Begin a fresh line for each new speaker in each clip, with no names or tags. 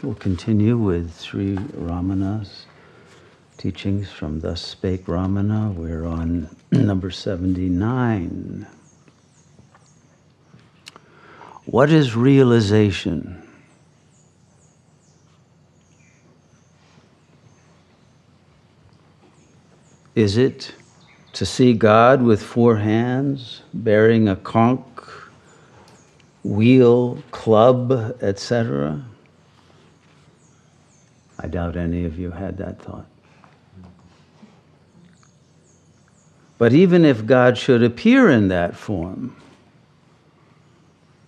We'll continue with Sri Ramana's teachings from the Spake Ramana. We're on number 79. What is realization? Is it to see God with four hands, bearing a conch, wheel, club, etc.? I doubt any of you had that thought. But even if God should appear in that form,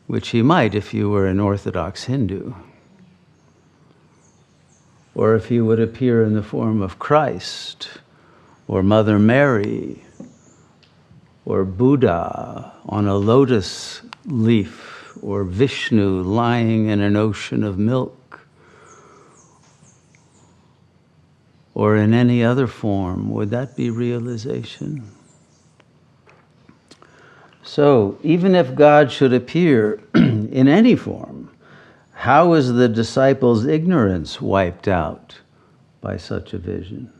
which he might if you were an Orthodox Hindu, or if he would appear in the form of Christ, or Mother Mary, or Buddha on a lotus leaf, or Vishnu lying in an ocean of milk, or in any other form, would that be realization? So, even if God should appear in any form, how is the disciples' ignorance wiped out by such a vision?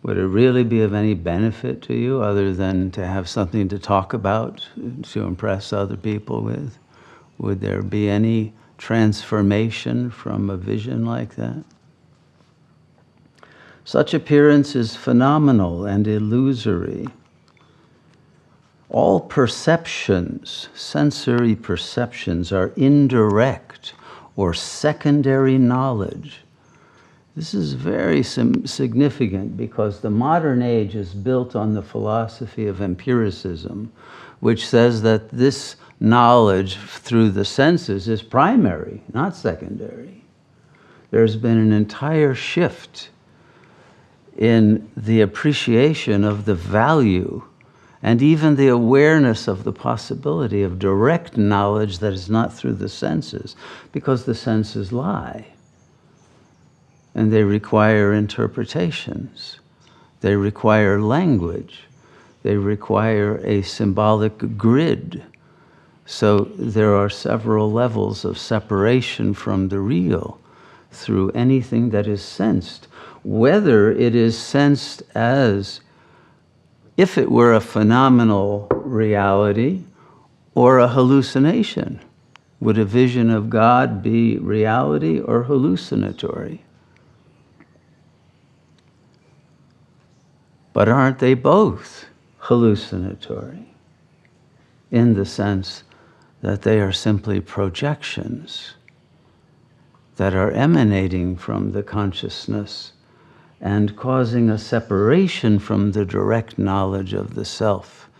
Would it really be of any benefit to you other than to have something to talk about, to impress other people with? Would there be any transformation from a vision like that? Such appearance is phenomenal and illusory. All perceptions, sensory perceptions, are indirect or secondary knowledge. This is very significant because the modern age is built on the philosophy of empiricism, which says that this knowledge through the senses is primary, not secondary. There's been an entire shift in the appreciation of the value and even the awareness of the possibility of direct knowledge that is not through the senses, because the senses lie. And they require interpretations. They require language. They require a symbolic grid. So there are several levels of separation from the real through anything that is sensed, whether it is sensed as if it were a phenomenal reality or a hallucination. Would a vision of God be reality or hallucinatory? But aren't they both hallucinatory in the sense that they are simply projections that are emanating from the consciousness and causing a separation from the direct knowledge of the self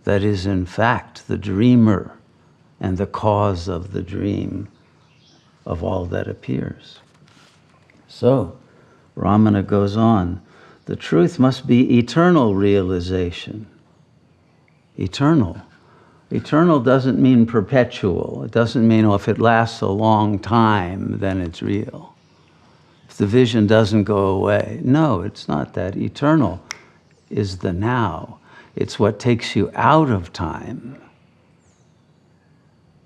that is in fact the dreamer and the cause of the dream of all that appears? So, Ramana goes on, the truth must be eternal realization. Eternal. Eternal doesn't mean perpetual. It doesn't mean, oh, if it lasts a long time, then it's real. If the vision doesn't go away. No, it's not that. Eternal is the now. It's what takes you out of time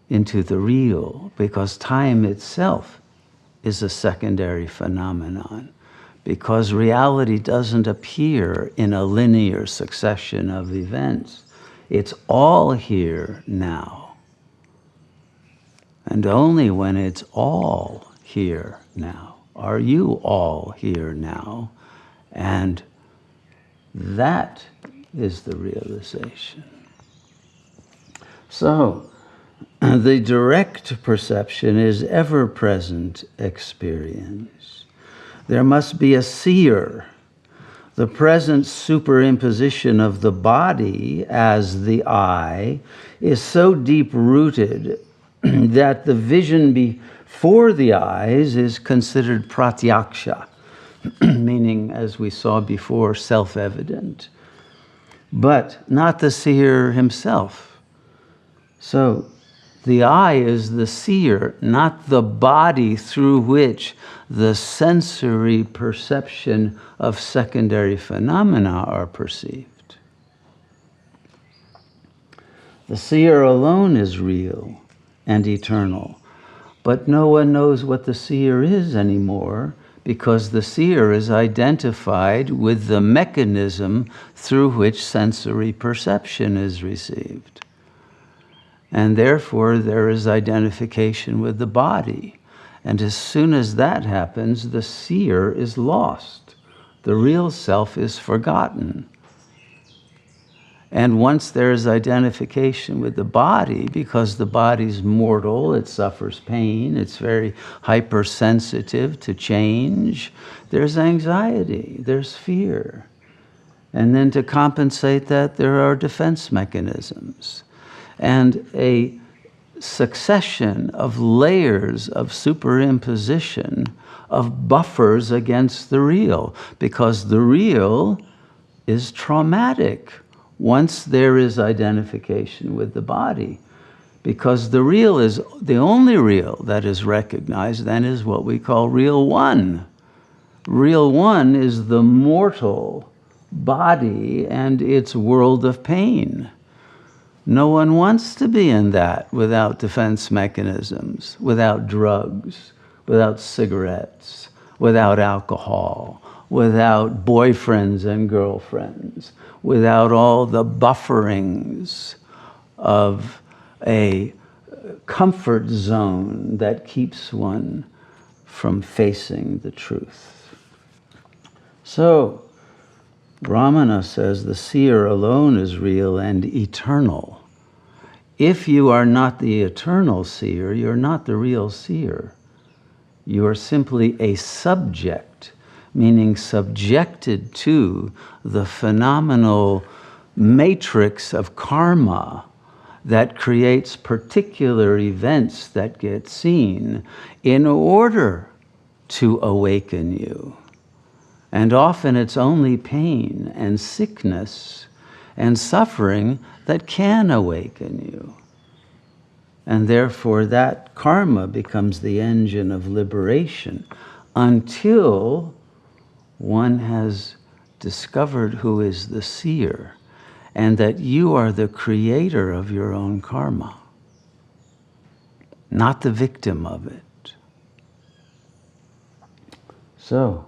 into the real, because time itself is a secondary phenomenon, because reality doesn't appear in a linear succession of events. It's all here now. And only when it's all here now are you all here now. And that is the realization. So, the direct perception is ever-present experience. There must be a seer. The present superimposition of the body as the I is so deep-rooted that the vision before the eyes is considered pratyaksha, meaning, as we saw before, self-evident, but not the seer himself. So the I is the seer, not the body through which the sensory perception of secondary phenomena are perceived. The seer alone is real, and eternal. But no one knows what the seer is anymore, because the seer is identified with the mechanism through which sensory perception is received. And therefore, there is identification with the body. And as soon as that happens, the seer is lost. The real self is forgotten. And once there is identification with the body, because the body's mortal, it suffers pain, it's very hypersensitive to change, there's anxiety, there's fear. And then to compensate that, there are defense mechanisms. And a succession of layers of superimposition of buffers against the real, because the real is traumatic once there is identification with the body. Because the real is, the only real that is recognized then is what we call real one. Real one is the mortal body and its world of pain. No one wants to be in that without defense mechanisms, without drugs, without cigarettes, without alcohol, without boyfriends and girlfriends, without all the bufferings of a comfort zone that keeps one from facing the truth. So, Ramana says the seer alone is real and eternal. If you are not the eternal seer, you're not the real seer. You are simply a subject, meaning subjected to the phenomenal matrix of karma that creates particular events that get seen in order to awaken you. And often it's only pain and sickness and suffering that can awaken you. And therefore that karma becomes the engine of liberation until one has discovered who is the seer and that you are the creator of your own karma, not the victim of it. So,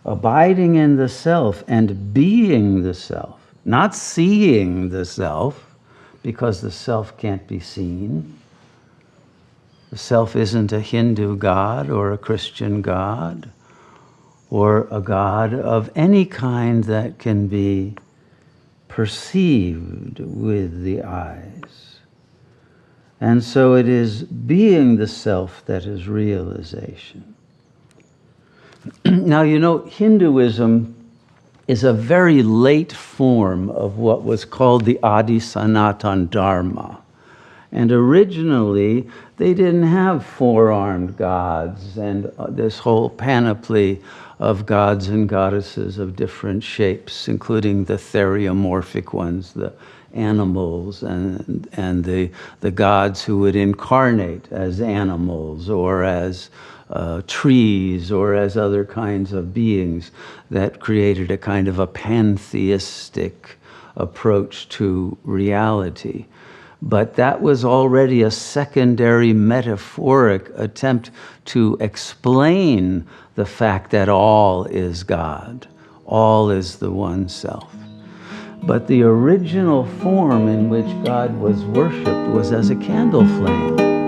abiding in the self and being the self, not seeing the self, because the self can't be seen. The self isn't a Hindu god or a Christian god or a god of any kind that can be perceived with the eyes. And so it is being the self that is realization. Now, you know, Hinduism is a very late form of what was called the Adi Sanatan Dharma. And originally, they didn't have four-armed gods and this whole panoply of gods and goddesses of different shapes, including the theriomorphic ones, the animals, and the gods who would incarnate as animals or as trees or as other kinds of beings that created a kind of a pantheistic approach to reality. But that was already a secondary metaphoric attempt to explain the fact that all is God, all is the one self. But the original form in which God was worshipped was as a candle flame.